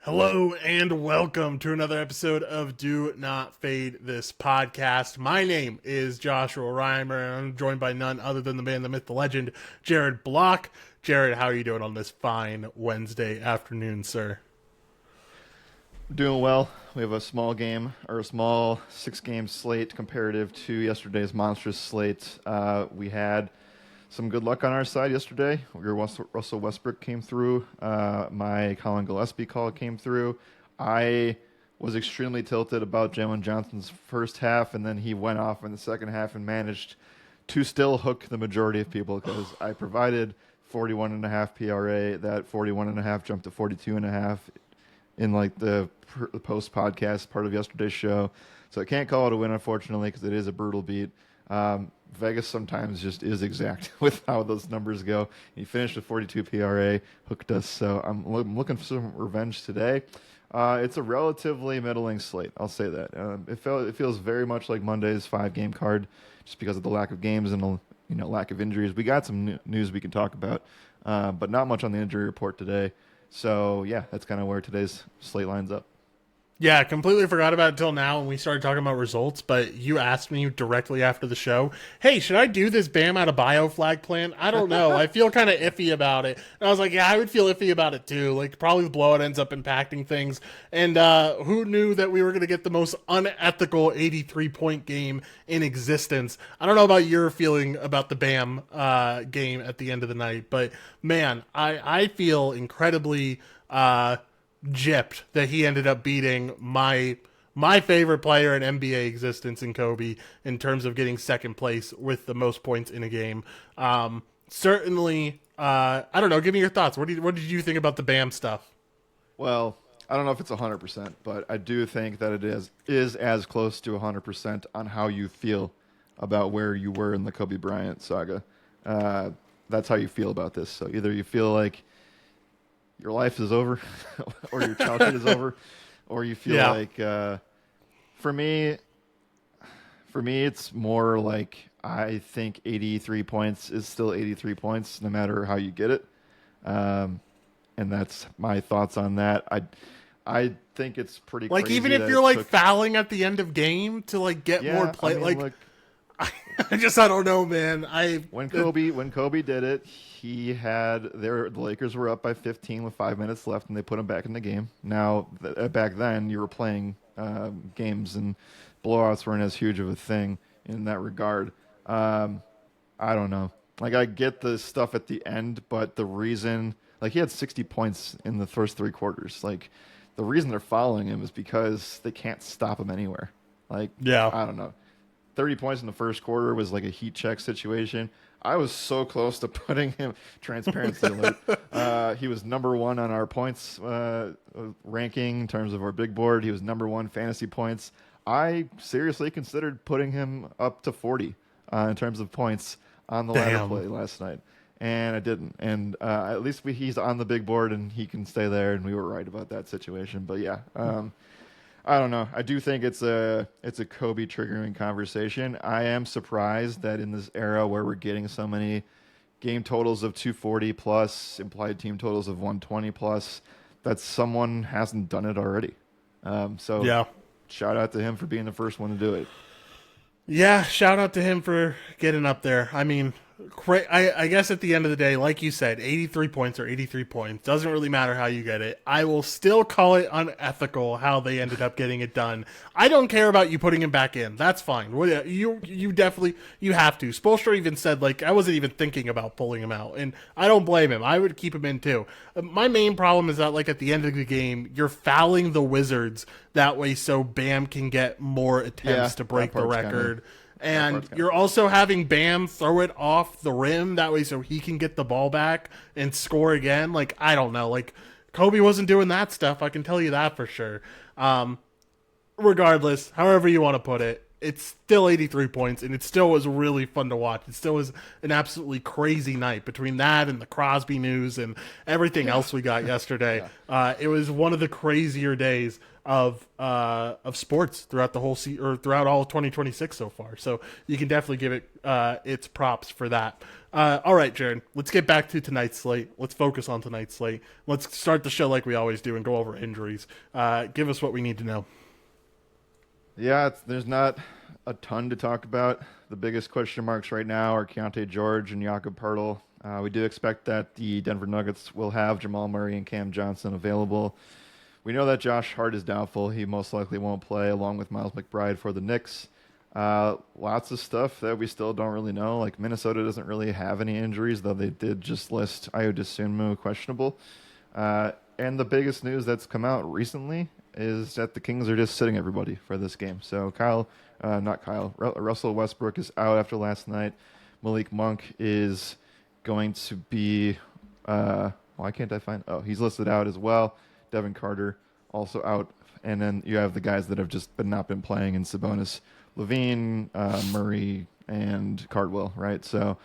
Hello and welcome to another episode of Do Not Fade This podcast. My name is Joshua Reimer and I'm joined by none other than the man, the myth, the legend, Jared Block. Jared, how are you doing on this fine Wednesday afternoon, sir? Doing well. We have a small 6 game slate comparative to yesterday's monstrous slate. We had some good luck on our side yesterday. Russell Westbrook came through. My Colin Gillespie call came through. I was extremely tilted about Jalen Johnson's first half, and then he went off in the second half and managed to still hook the majority of people because I provided 41.5 PRA. That 41.5 jumped to 42.5 in like the post podcast part of yesterday's show. So I can't call it a win, unfortunately, because it is a brutal beat. Vegas sometimes just is exact with how those numbers go. He finished with 42 PRA, hooked us. So I'm looking for some revenge today. It's a relatively middling slate, I'll say that. It feels very much like Monday's 5 game card, just because of the lack of games and lack of injuries. We got some news we can talk about, but not much on the injury report today. So yeah, that's kind of where today's slate lines up. Yeah, completely forgot about it until now when we started talking about results, but you asked me directly after the show, hey, should I do this Bam out of bio flag plan? I don't know. I feel kind of iffy about it. And I was like, yeah, I would feel iffy about it too. Like, probably the blowout ends up impacting things. And who knew that we were going to get the most unethical 83-point game in existence? I don't know about your feeling about the Bam game at the end of the night, but man, I feel incredibly gypped that he ended up beating my favorite player in NBA existence in Kobe in terms of getting second place with the most points in a game. Certainly, I don't know. Give me your thoughts. What did you think about the Bam stuff? Well, I don't know if it's 100%, but I do think that it is as close to 100% on how you feel about where you were in the Kobe Bryant saga. That's how you feel about this. So either you feel like your life is over or your childhood is over, or you feel like for me it's more like I think 83 points is still 83 points no matter how you get it. And that's my thoughts on that. I think it's pretty like crazy even if that you're it like took, fouling at the end of game to like get more play, look, I don't know, man. when Kobe did it, the Lakers were up by 15 with 5 minutes left, and they put him back in the game. Now, back then, you were playing games, and blowouts weren't as huge of a thing in that regard. I don't know. Like, I get the stuff at the end, but the reason, like, he had 60 points in the first 3 quarters. Like, the reason they're following him is because they can't stop him anywhere. Like, yeah. I don't know. 30 points in the first quarter was like a heat check situation. I was so close to putting him, transparency alert. He was number one on our points ranking in terms of our big board. He was number one fantasy points. I seriously considered putting him up to 40 in terms of points on the ladder play last night. And I didn't. And at least he's on the big board and he can stay there. And we were right about that situation. But yeah, I don't know. I do think it's a Kobe triggering conversation. I am surprised that in this era where we're getting so many game totals of 240 plus, implied team totals of 120 plus, that someone hasn't done it already. So Yeah. shout out to him for being the first one to do it. Yeah, shout out to him for getting up there. I mean, I guess at the end of the day, like you said, 83 points or 83 points. Doesn't really matter how you get it. I will still call it unethical how they ended up getting it done. I don't care about you putting him back in. That's fine. You definitely, you have to. Spoelstra even said, like, I wasn't even thinking about pulling him out. And I don't blame him. I would keep him in too. My main problem is that, like, at the end of the game, you're fouling the Wizards that way so Bam can get more attempts to break the record. And you're also having Bam throw it off the rim that way so he can get the ball back and score again. Like, I don't know. Like, Kobe wasn't doing that stuff. I can tell you that for sure. Regardless, however you want to put it, it's still 83 points, and it still was really fun to watch. It still was an absolutely crazy night between that and the Crosby news and everything else we got yesterday. It was one of the crazier days of sports throughout the whole or throughout all of 2026 so far. So you can definitely give it its props for that. All right, Jared, let's get back to tonight's slate. Let's focus on tonight's slate. Let's start the show like we always do and go over injuries. Give us what we need to know. Yeah, there's not a ton to talk about. The biggest question marks right now are Keontae George and Jakob Pertl. We do expect that the Denver Nuggets will have Jamal Murray and Cam Johnson available. We know that Josh Hart is doubtful. He most likely won't play, along with Miles McBride for the Knicks. Lots of stuff that we still don't really know. Like Minnesota doesn't really have any injuries, though they did just list Ayo Dosunmu questionable. And the biggest news that's come out recently is that the Kings are just sitting everybody for this game. So Russell Westbrook is out after last night. Malik Monk is going to be, why can't I find, he's listed out as well. Devin Carter also out. And then you have the guys that have just not been playing in Sabonis, Levine, Murray, and Cardwell, right? So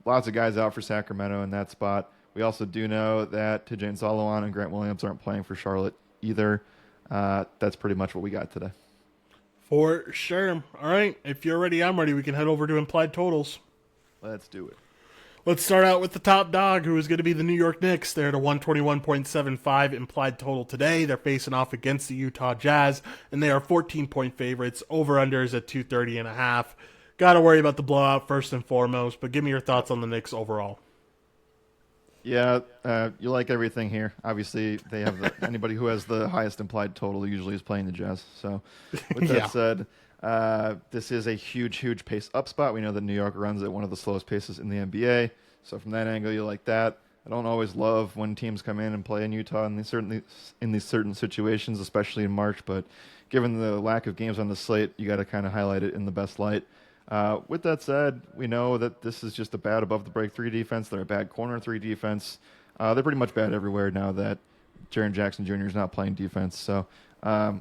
lots of guys out for Sacramento in that spot. We also do know that Tidjane Salawan and Grant Williams aren't playing for Charlotte either. That's pretty much what we got today. For sure. All right. If you're ready, I'm ready. We can head over to implied totals. Let's do it. Let's start out with the top dog, who is going to be the New York Knicks. They're at a 121.75 implied total today. They're facing off against the Utah Jazz, and they are 14-point favorites. Over-unders at 230.5. Got to worry about the blowout first and foremost, but give me your thoughts on the Knicks overall. Yeah, you like everything here. Obviously, they have anybody who has the highest implied total usually is playing the Jazz. So, with that said, this is a huge pace up spot. We know that New York runs at one of the slowest paces in the NBA. So, from that angle, you like that. I don't always love when teams come in and play in Utah in these certain situations, especially in March. But given the lack of games on the slate, you got to kind of highlight it in the best light. With that said, we know that this is just a bad above the break 3 defense. They're a bad corner 3 defense. They're pretty much bad everywhere now that Jaren Jackson Jr. is not playing defense. So I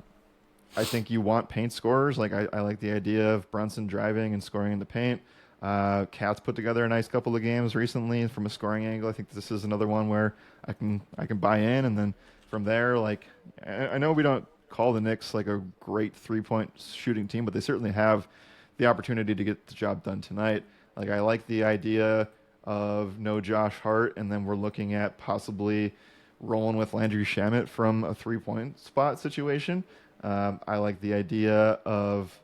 think you want paint scorers. Like I like the idea of Brunson driving and scoring in the paint. Cat's put together a nice couple of games recently from a scoring angle. I think this is another one where I can buy in, and then from there, like I know we don't call the Knicks like a great 3-point shooting team, but they certainly have the opportunity to get the job done tonight. Like I like the idea of no Josh Hart, and then we're looking at possibly rolling with Landry Shamet from a 3-point spot situation. I like the idea of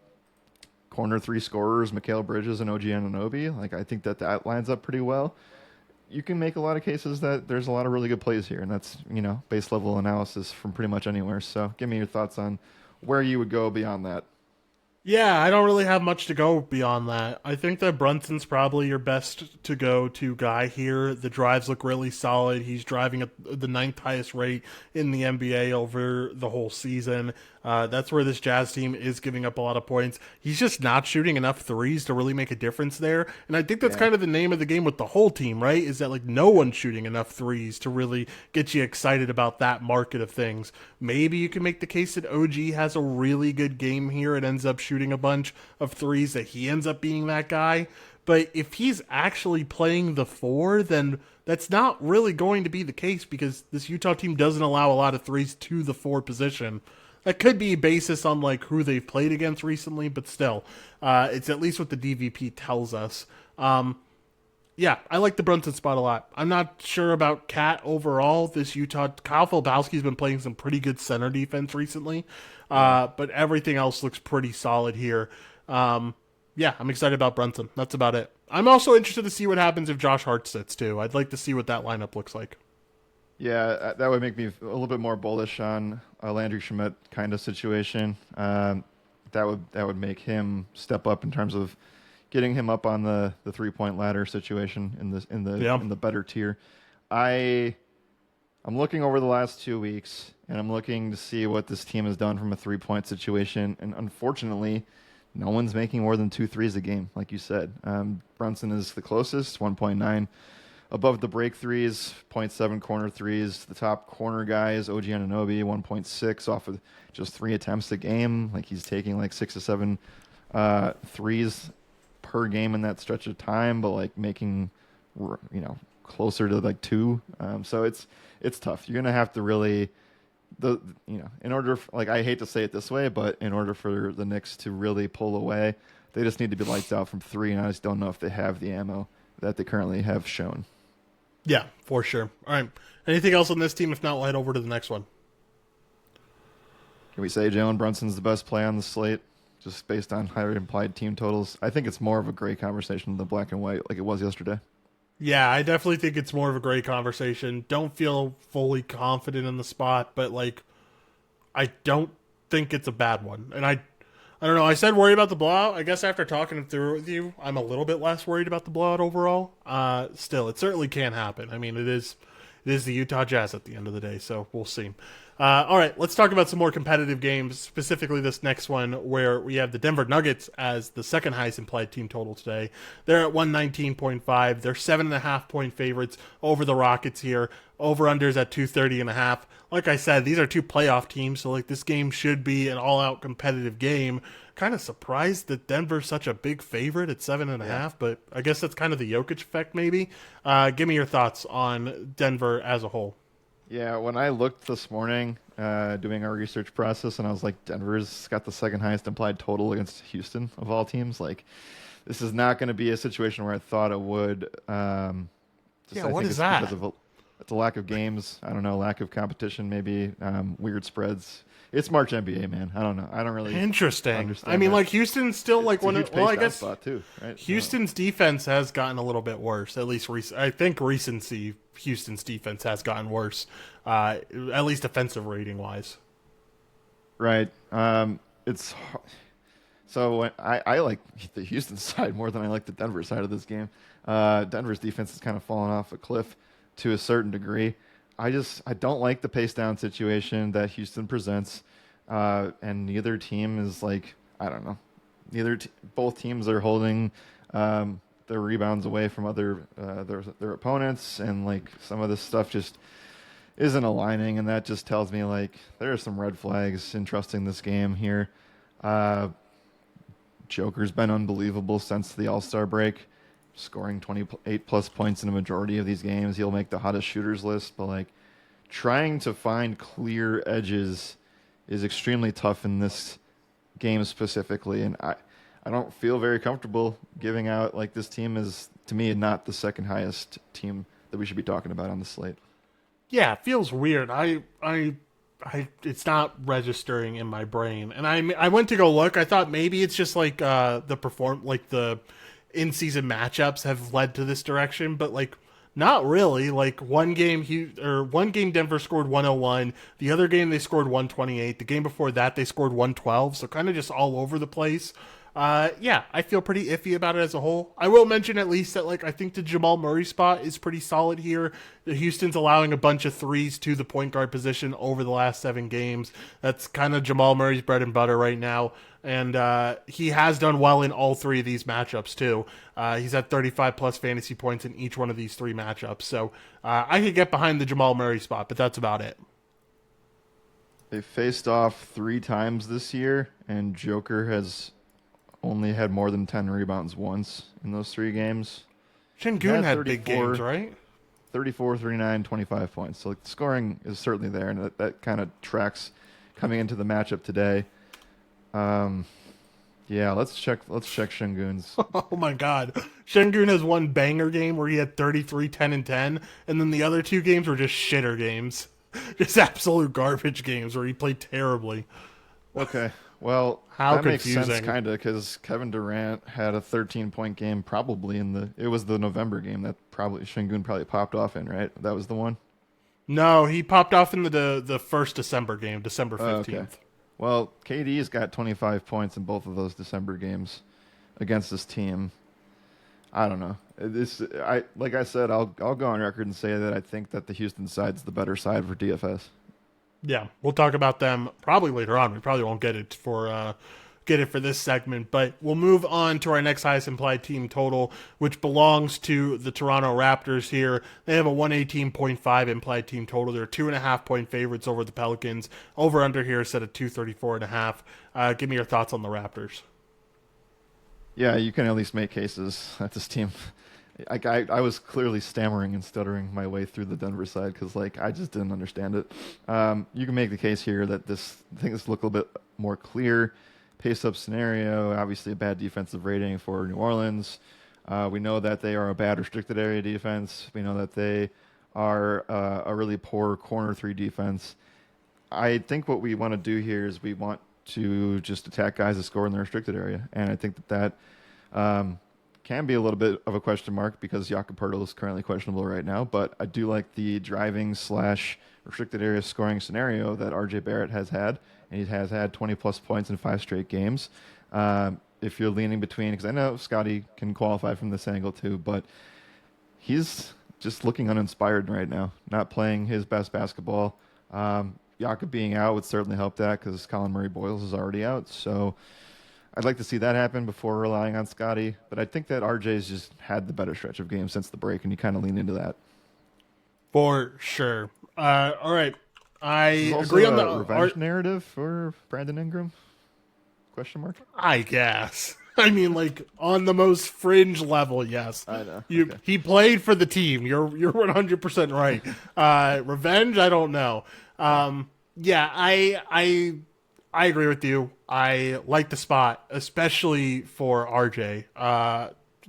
corner 3 scorers, Mikal Bridges and OG Anunoby. Like I think that lines up pretty well. You can make a lot of cases that there's a lot of really good plays here, and that's base level analysis from pretty much anywhere. So give me your thoughts on where you would go beyond that. Yeah, I don't really have much to go beyond that. I think that Brunson's probably your best to go to guy here. The drives look really solid. He's driving at the 9th highest rate in the NBA over the whole season. That's where this Jazz team is giving up a lot of points. He's just not shooting enough threes to really make a difference there. And I think that's kind of the name of the game with the whole team, right? Is that like no one's shooting enough threes to really get you excited about that market of things. Maybe you can make the case that OG has a really good game here. It ends up shooting a bunch of threes, that he ends up being that guy. But if he's actually playing the 4, then that's not really going to be the case, because this Utah team doesn't allow a lot of threes to the 4 position. That could be basis on like who they've played against recently, but still, it's at least what the DVP tells us. Yeah, I like the Brunson spot a lot. I'm not sure about Cat overall. This Utah, Kyle Filipowski's been playing some pretty good center defense recently, but everything else looks pretty solid here. Yeah, I'm excited about Brunson. That's about it. I'm also interested to see what happens if Josh Hart sits too. I'd like to see what that lineup looks like. Yeah, that would make me a little bit more bullish on a Landry Shamet kind of situation. That would make him step up in terms of getting him up on the 3-point ladder situation in the better tier. I'm looking over the last 2 weeks, and I'm looking to see what this team has done from a 3-point situation. And unfortunately, no one's making more than 2 threes a game, like you said. Brunson is the closest, 1.9 above the break threes, 0.7 corner threes. The top corner guy is OG Anunoby, 1.6 off of just 3 attempts a game. Like he's taking like 6 to 7 threes per game in that stretch of time, but like making, closer to like two. So it's tough. You're gonna have to really in order like I hate to say it this way, but in order for the Knicks to really pull away, they just need to be lights out from three, and I just don't know if they have the ammo that they currently have shown. Yeah, for sure. All right. Anything else on this team? If not, we'll head over to the next one. Can we say Jalen Brunson's the best play on the slate, just based on higher implied team totals? I think it's more of a gray conversation than the black and white like it was yesterday. Yeah, I definitely think it's more of a great conversation. Don't feel fully confident in the spot, but like I don't think it's a bad one. And I don't know. I said worry about the blowout. I guess after talking it through with you, I'm a little bit less worried about the blowout overall. Still, it certainly can happen. I mean, it is the Utah Jazz at the end of the day, so we'll see. All right, let's talk about some more competitive games, specifically this next one where we have the Denver Nuggets as the second highest implied team total today. They're at 119.5. They're 7.5-point favorites over the Rockets here. Over-unders at 230.5. Like I said, these are two playoff teams, so like this game should be an all-out competitive game. Kind of surprised that Denver's such a big favorite at 7.5, but I guess that's kind of the Jokic effect maybe. Give me your thoughts on Denver as a whole. Yeah, when I looked this morning doing our research process, and I was like, Denver's got the second highest implied total against Houston of all teams. Like, this is not going to be a situation where I thought it would. Yeah, what is that? It's a lack of games. I don't know, lack of competition, maybe weird spreads. It's March NBA, man. I don't know. I don't really interesting. understand I mean, that. like Houston's still like It's a one. huge Well, I pace down guess spot too, right? Houston's defense has gotten a little bit worse. At least I think recency, Houston's defense has gotten worse, at least defensive rating wise. Right. It's so when I like the Houston side more than I like the Denver side of this game. Denver's defense has kind of fallen off a cliff to a certain degree. I don't like the pace down situation that Houston presents, and neither team is like, I don't know. Both teams are holding their rebounds away from their opponents, and like some of this stuff just isn't aligning, and that just tells me like there are some red flags in trusting this game here. Joker's been unbelievable since the All-Star break, scoring 28 plus points in a majority of these games. He'll make the hottest shooters list, but like trying to find clear edges is extremely tough in this game specifically, and I don't feel very comfortable giving out like this team is, to me, not the second highest team that we should be talking about on the slate. Yeah, it feels weird. It's not registering in my brain, and I went to go look. I thought maybe it's just like the in-season matchups have led to this direction, but like not really. Like one game Denver scored 101, the other game they scored 128, the game before that they scored 112, so kind of just all over the place. Yeah, I feel pretty iffy about it as a whole. I will mention at least that like I think the Jamal Murray spot is pretty solid here. The Houston's allowing a bunch of threes to the point guard position over the last 7 games. That's kind of Jamal Murray's bread and butter right now. And he has done well in all 3 of these matchups too. He's had 35 plus fantasy points in each one of these 3 matchups. So I could get behind the Jamal Murray spot, but that's about it. They faced off 3 times this year, and Joker has only had more than 10 rebounds once in those 3 games. Şengün had big games, right? 34, 39, 25 points. So like, the scoring is certainly there, and that kind of tracks coming into the matchup today. Yeah, let's check Şengün's. Oh my God. Şengün has one banger game where he had 33, 10, and 10, and then the other 2 games were just shitter games. Just absolute garbage games where he played terribly. Okay. Well, How that confusing. makes sense, kind of, because Kevin Durant had a 13-point game probably it was the November game that Şengün probably popped off in, right? That was the one? No, he popped off in the first December game, December 15th. Okay. Well, KD's got 25 points in both of those December games against this team. I don't know. Like I said, I'll go on record and say that I think that the Houston side's the better side for DFS. Yeah, we'll talk about them probably later on. We probably won't get it for this segment, but we'll move on to our next highest implied team total, which belongs to the Toronto Raptors here. They have a 118.5 implied team total. They're 2.5-point favorites over the Pelicans. Over under here is set at 234.5. Give me your thoughts on the Raptors. Yeah, you can at least make cases that this team. I was clearly stammering and stuttering my way through the Denver side because like I just didn't understand it. You can make the case here that things look a little bit more clear. Pace up scenario, obviously a bad defensive rating for New Orleans. We know that they are a bad restricted area defense. We know that they are a really poor corner three defense. I think what we want to do here is we want to just attack guys that score in the restricted area, and I think that can be a little bit of a question mark because Jakob Poeltl is currently questionable right now. But I do like the driving slash restricted area scoring scenario that RJ Barrett has had, and he has had 20 plus points in 5 straight games. If you're leaning between, because I know Scotty can qualify from this angle too, but he's just looking uninspired right now, not playing his best basketball. Jakob being out would certainly help that because Colin Murray Boyles is already out. So I'd like to see that happen before relying on Scotty. But I think that RJ's just had the better stretch of games since the break, and you kind of lean into that. For sure. All right. I There's agree on also the a revenge narrative for Brandon Ingram? Question mark? I guess. I mean, like on the most fringe level, yes. I know. Okay. He played for the team. You're 100% right. Revenge, I don't know. Yeah, I agree with you. I like the spot, especially for RJ.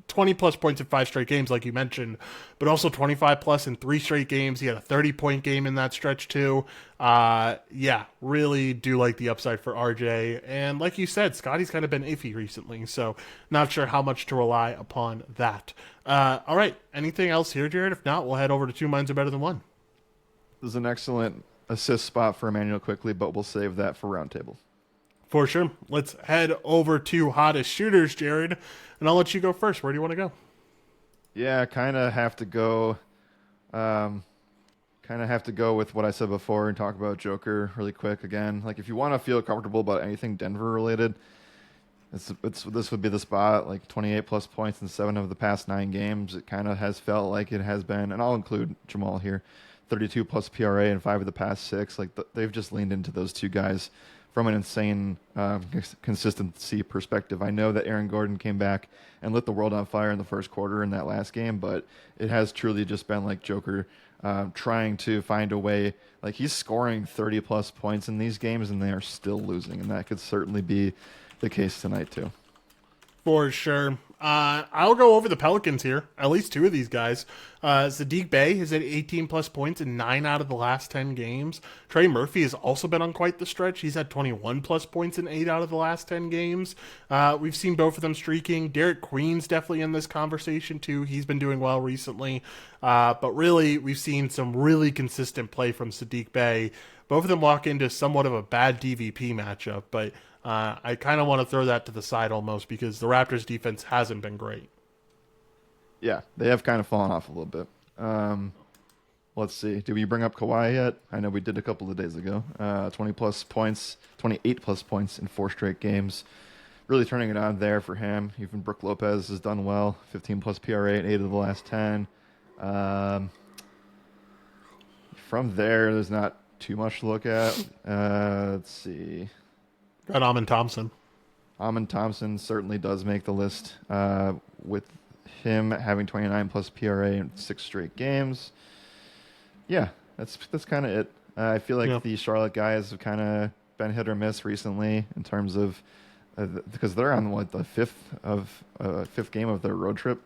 20 plus points in 5 straight games, like you mentioned, but also 25 plus in 3 straight games. He had a 30-point game in that stretch, too. Yeah, really do like the upside for RJ. And like you said, Scotty's kind of been iffy recently, so not sure how much to rely upon that. All right, anything else here, Jared? If not, we'll head over to Two Minds Are Better Than One. This is an excellent assist spot for Emmanuel quickly, but we'll save that for roundtable. For sure. Let's head over to hottest shooters, Jared, and I'll let you go first. Where do you want to go? Yeah, kind of have to go. With what I said before and talk about Joker really quick again. Like, if you want to feel comfortable about anything Denver related, this would be the spot. Like 28 plus points in 7 of the past 9 games. It kind of has felt like it has been, and I'll include Jamal here. 32 plus PRA in 5 of the past 6. Like they've just leaned into those two guys from an insane consistency perspective. I know that Aaron Gordon came back and lit the world on fire in the first quarter in that last game, but it has truly just been like Joker trying to find a way. Like he's scoring 30 plus points in these games and they are still losing, and that could certainly be the case tonight too. For sure. I'll go over the Pelicans here. At least 2 of these guys. Saddiq Bey has had 18 plus points in 9 out of the last 10 games. Trey Murphy has also been on quite the stretch. He's had 21 plus points in 8 out of the last 10 games. We've seen both of them streaking. Derek Queen's definitely in this conversation too. He's been doing well recently. But really, we've seen some really consistent play from Saddiq Bey. Both of them walk into somewhat of a bad DVP matchup, but I kind of want to throw that to the side almost because the Raptors' defense hasn't been great. Yeah, they have kind of fallen off a little bit. Let's see. Did we bring up Kawhi yet? I know we did a couple of days ago. 28 plus points in 4 straight games. Really turning it on there for him. Even Brook Lopez has done well. 15 plus PRA in 8 of the last 10. From there's not too much to look at. Let's see. Got Amin Thompson. Amin Thompson certainly does make the list with him having 29 plus PRA in 6 straight games. Yeah, that's kind of it. I feel like the Charlotte guys have kind of been hit or miss recently in terms of because they're on the fifth game of their road trip.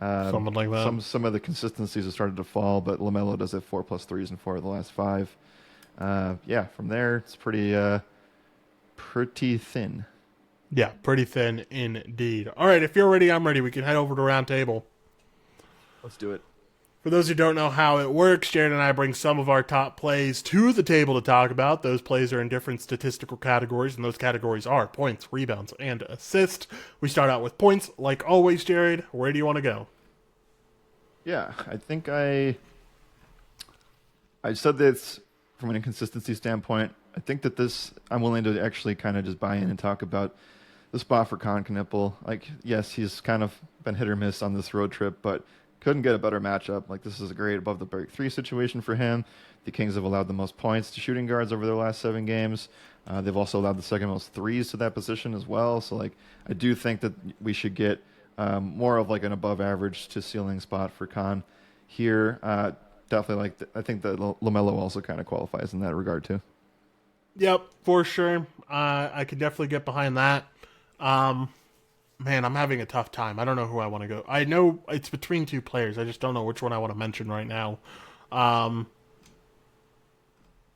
Something like that. Some of the consistencies have started to fall, but LaMelo does have 4 plus threes in 4 of the last 5. From there it's pretty thin. Yeah, pretty thin indeed. All right, if you're ready, I'm ready. We can head over to round table. Let's do it. For those who don't know how it works, Jared and I bring some of our top plays to the table to talk about. Those plays are in different statistical categories, and those categories are points, rebounds, and assists. We start out with points. Like always, Jared, where do you want to go? Yeah, I think I said this from an inconsistency standpoint. I think that I'm willing to actually kind of just buy in and talk about the spot for Con Knippel. Like, yes, he's kind of been hit or miss on this road trip, but couldn't get a better matchup. Like, this is a great above the break 3 situation for him. The Kings have allowed the most points to shooting guards over their last 7 games. They've also allowed the second most threes to that position as well. So like I do think that we should get more of like an above average to ceiling spot for Khan here. Definitely I think that LaMelo also kind of qualifies in that regard too. Yep, for sure. I could definitely get behind that. Um, Man, I'm having a tough time. I don't know who I want to go. I know it's between two players. I just don't know which one I want to mention right now. Um,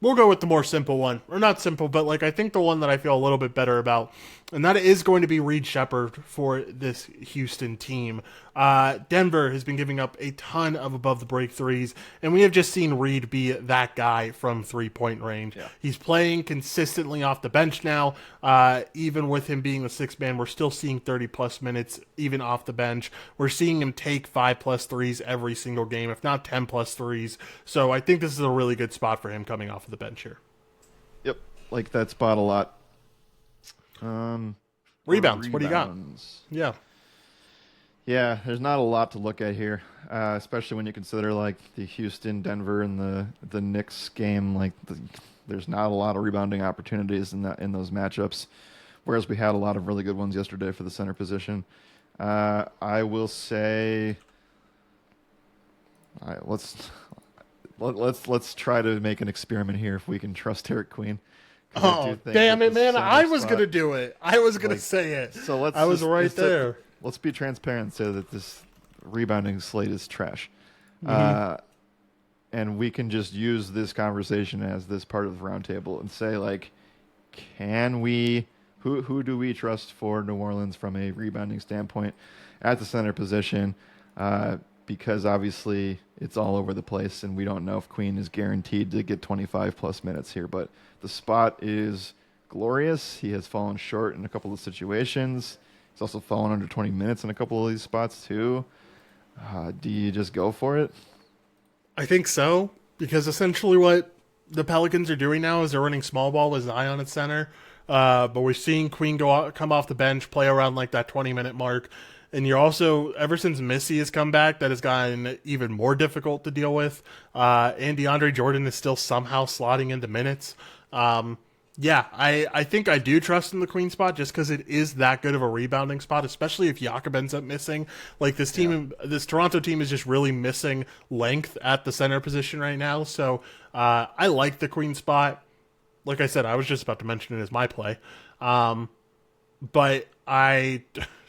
We'll go with the more simple one. Or not simple, but like I think the one that I feel a little bit better about. And that is going to be Reed Shepard for this Houston team. Denver has been giving up a ton of above the break threes, and we have just seen Reed be that guy from 3-point range. Yeah. He's playing consistently off the bench now. Even with him being the sixth man, we're still seeing 30 plus minutes even off the bench. We're seeing him take 5 plus threes every single game, if not 10 plus threes. So I think this is a really good spot for him coming off of the bench here. Yep, like that spot a lot. Rebounds. What do you got? Rebounds. Yeah. Yeah, there's not a lot to look at here, especially when you consider like the Houston, Denver, and the Knicks game. Like, there's not a lot of rebounding opportunities in those matchups, whereas we had a lot of really good ones yesterday for the center position. I will say, all right, let's try to make an experiment here if we can trust Eric Queen. 'Cause I do Oh, think damn that it, the man. center I was spot- going to do it. I was going to like, say it. So let's. I was just- right let's- there. Let's be transparent and say that this rebounding slate is trash. Mm-hmm. And we can just use this conversation as this part of the roundtable and say, like, can we, who do we trust for New Orleans from a rebounding standpoint at the center position? Because obviously it's all over the place, and we don't know if Queen is guaranteed to get 25 plus minutes here. But the spot is glorious. He has fallen short in a couple of situations. He's also fallen under 20 minutes in a couple of these spots too. Do you just go for it? I think so, because essentially what the Pelicans are doing now is they're running small ball with Zion at center. But we're seeing Queen come off the bench, play around like that 20-minute mark. And you're also, ever since Missy has come back, that has gotten even more difficult to deal with. And DeAndre Jordan is still somehow slotting into minutes. Yeah, I think I do trust in the Queen spot just because it is that good of a rebounding spot, especially if Jakob ends up missing. Like this team, this Toronto team is just really missing length at the center position right now. So I like the Queen spot. Like I said, I was just about to mention it as my play. But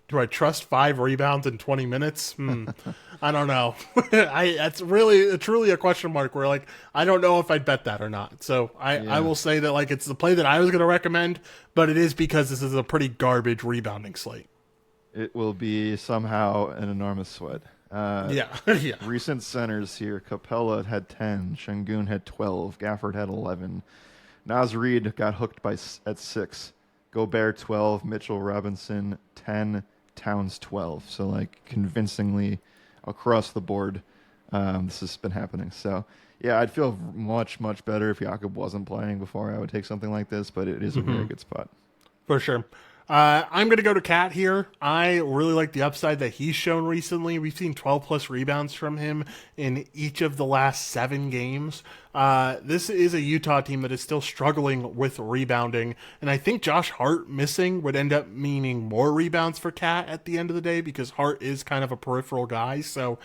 do I trust 5 rebounds in 20 minutes? I don't know. That's really truly a question mark where like I don't know if I'd bet that or not. So I will say that like it's the play that I was going to recommend, but it is because this is a pretty garbage rebounding slate. It will be somehow an enormous sweat. Yeah. Recent centers here: Capella had 10, Şengün had 12, Gafford had 11, Naz Reid got hooked at 6, Gobert 12, Mitchell Robinson 10, Towns 12. So like convincingly across the board, this has been happening. So yeah, I'd feel much better if Jakob wasn't playing before I would take something like this, but it is a very good spot. For sure. I'm going to go to Cat here. I really like the upside that he's shown recently. We've seen 12 plus rebounds from him in each of the last 7 games. This is a Utah team that is still struggling with rebounding. And I think Josh Hart missing would end up meaning more rebounds for Cat at the end of the day because Hart is kind of a peripheral guy. So,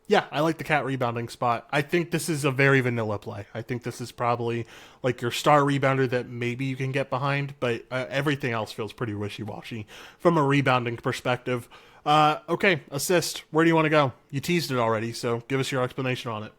yeah, I like the Cat rebounding spot. I think this is a very vanilla play. I think this is probably like your star rebounder that maybe you can get behind, but everything else feels pretty wishy-washy from a rebounding perspective. Okay, assist. Where do you want to go? You teased it already, so give us your explanation on it.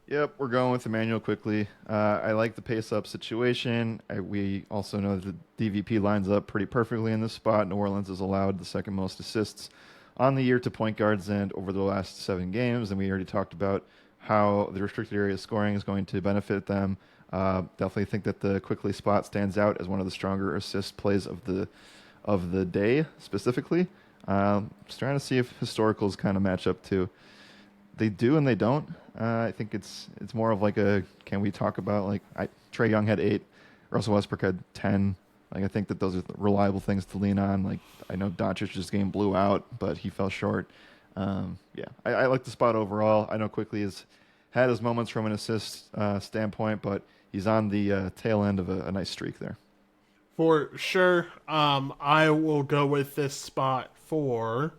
Yep, we're going with Emmanuel quickly. I like the pace-up situation. We also know that the DVP lines up pretty perfectly in this spot. New Orleans has allowed the second most assists on the year to point guards and over the last 7 games, and we already talked about how the restricted area scoring is going to benefit them. Definitely think that the quickly spot stands out as one of the stronger assist plays of the day specifically. Just trying to see if historicals kind of match up too. They do and they don't. I think it's more of like a can we talk about like Trae Young had 8, Russell Westbrook had 10. Like I think that those are reliable things to lean on. Like I know Doncic's game blew out, but he fell short. I like the spot overall. I know Quickly has had his moments from an assist standpoint, but he's on the tail end of a nice streak there. For sure. I will go with this spot for.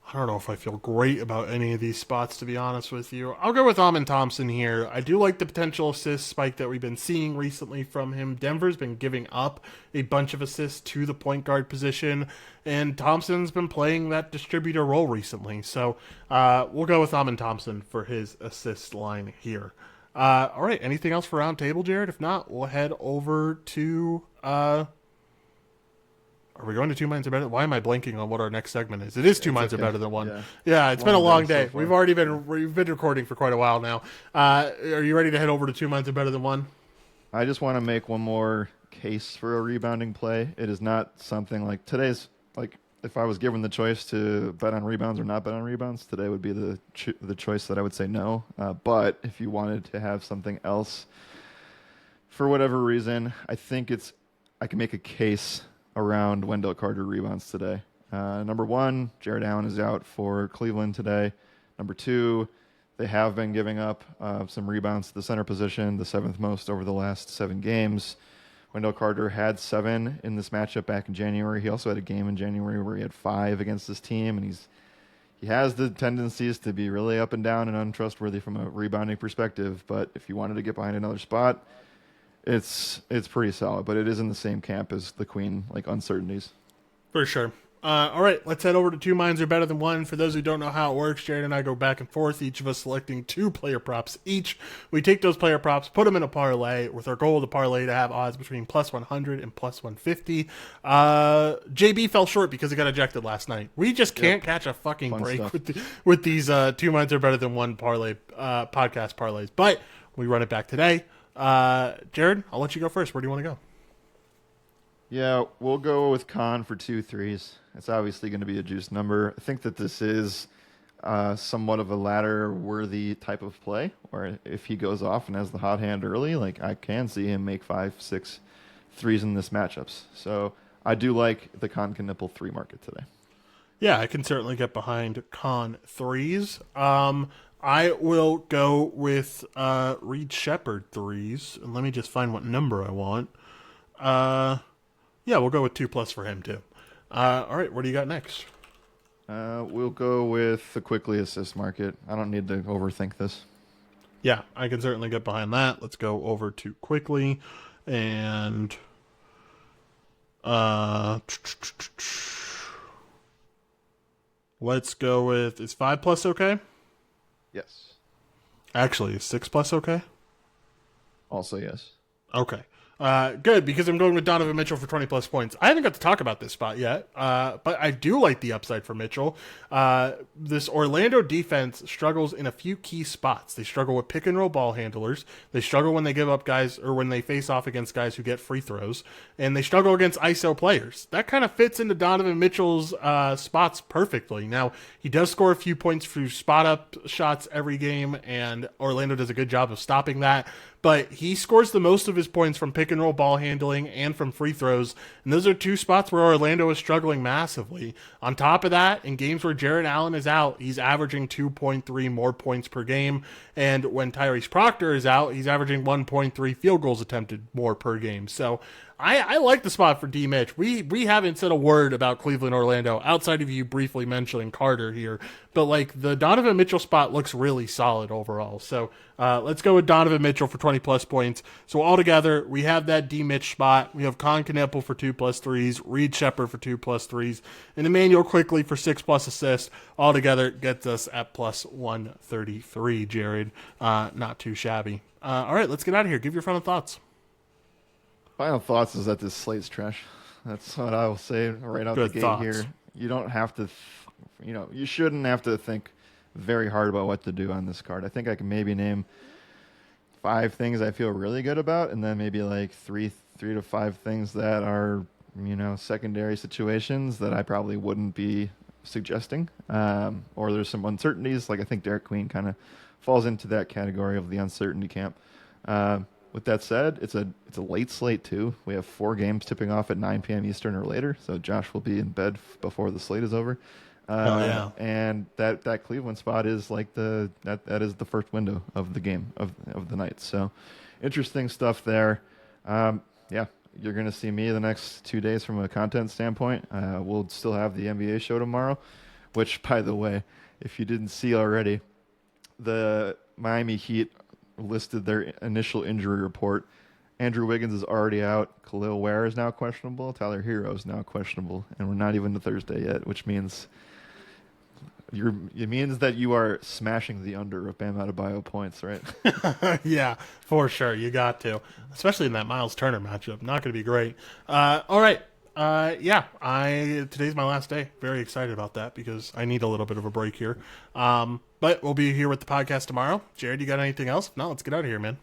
I don't know if I feel great about any of these spots, to be honest with you. I'll go with Amin Thompson here. I do like the potential assist spike that we've been seeing recently from him. Denver's been giving up a bunch of assists to the point guard position, and Thompson's been playing that distributor role recently. So we'll go with Amin Thompson for his assist line here. All right, anything else for round table, Jared? If not, we'll head over to are we going to Two Minds Are Better? Why am I blanking on what our next segment is? It is Two Minds Are Better Than One. Yeah, it's been a long day. We've been recording for quite a while now. Are you ready to head over to Two Minds Are Better Than One? I just want to make one more case for a rebounding play. It is not something like today's, like if I was given the choice to bet on rebounds or not bet on rebounds, today would be the choice that I would say no. But if you wanted to have something else, for whatever reason, I think I can make a case around Wendell Carter rebounds today. Number one, Jared Allen is out for Cleveland today. Number two, they have been giving up some rebounds to the center position, the seventh most over the last 7 games. Wendell Carter had 7 in this matchup back in January. He also had a game in January where he had 5 against this team, and he has the tendencies to be really up and down and untrustworthy from a rebounding perspective. But if you wanted to get behind another spot, it's pretty solid, but it is in the same camp as the Queen, like uncertainties. For sure. All right, let's head over to Two Minds Are Better Than One. For those who don't know how it works, Jared and I go back and forth, each of us selecting 2 player props each. We take those player props, put them in a parlay, with our goal of the parlay to have odds between plus 100 and plus 150. JB fell short because he got ejected last night. We just can't catch a fucking Fun break stuff. with these Two Minds Are Better Than One parlay podcast parlays. But we run it back today. Jared, I'll let you go first. Where do you want to go? Yeah, we'll go with Khan for 2 threes. It's obviously going to be a juice number. I think that this is somewhat of a ladder-worthy type of play, where if he goes off and has the hot hand early, like I can see him make 5, 6 threes in this matchups. So I do like the Khan Knippel 3 market today. Yeah, I can certainly get behind Con threes. I will go with Reed Shepard threes. And let me just find what number I want. Yeah, we'll go with 2+ for him too. All right, what do you got next? We'll go with the quickly assist market. I don't need to overthink this. Yeah, I can certainly get behind that. Let's go over to quickly and let's go with, is 5+ okay? Yes. Actually, is 6+ okay? Also, yes. Okay. Good, because I'm going with Donovan Mitchell for 20+ points. I haven't got to talk about this spot yet, but I do like the upside for Mitchell. This Orlando defense struggles in a few key spots. They struggle with pick and roll ball handlers. They struggle when they give up guys, or when they face off against guys who get free throws. And they struggle against ISO players. That kind of fits into Donovan Mitchell's spots perfectly. Now, he does score a few points through spot-up shots every game, and Orlando does a good job of stopping that. But he scores the most of his points from pick and roll ball handling and from free throws. And those are 2 spots where Orlando is struggling massively. On top of that, in games where Jared Allen is out, he's averaging 2.3 more points per game. And when Tyrese Proctor is out, he's averaging 1.3 field goals attempted more per game. So I like the spot for D. Mitch. We haven't said a word about Cleveland Orlando outside of you briefly mentioning Carter here, but like the Donovan Mitchell spot looks really solid overall. So let's go with Donovan Mitchell for 20+ points. So altogether, we have that D. Mitch spot. We have Con Knippel for 2+ threes, Reed Shepard for 2+ threes, and Emmanuel Quickly for 6+ assists. Altogether gets us at plus 133. Jared, not too shabby. All right, let's get out of here. Give your final thoughts. Final thoughts is that this slate's trash. That's what I will say right out Good the gate thoughts. here. You don't have to, you shouldn't have to think very hard about what to do on this card. I think I can maybe name 5 things I feel really good about, and then maybe like three to 5 things that are, secondary situations that I probably wouldn't be suggesting. Or there's some uncertainties. Like I think Derek Queen kind of falls into that category of the uncertainty camp. With that said, it's a late slate too. We have 4 games tipping off at 9 p.m. Eastern or later, so Josh will be in bed before the slate is over. Yeah. And that Cleveland spot is like that is the first window of the game of the night. So interesting stuff there. Yeah, you're going to see me the next 2 days from a content standpoint. We'll still have the NBA show tomorrow, which, by the way, if you didn't see already, the Miami Heat listed their initial injury report. Andrew Wiggins is already out. Khalil Ware is now questionable. Tyler Hero is now questionable. And we're not even to Thursday yet, which means that you are smashing the under of Bam Adebayo points, right? Yeah, for sure. You got to. Especially in that Miles Turner matchup. Not going to be great. All right. Today's my last day. Very excited about that because I need a little bit of a break here. But we'll be here with the podcast tomorrow. Jared, you got anything else? No, let's get out of here, man.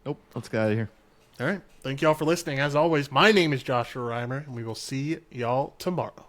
Nope. Let's get out of here. All right. Thank you all for listening. As always, my name is Joshua Reimer, and we will see y'all tomorrow.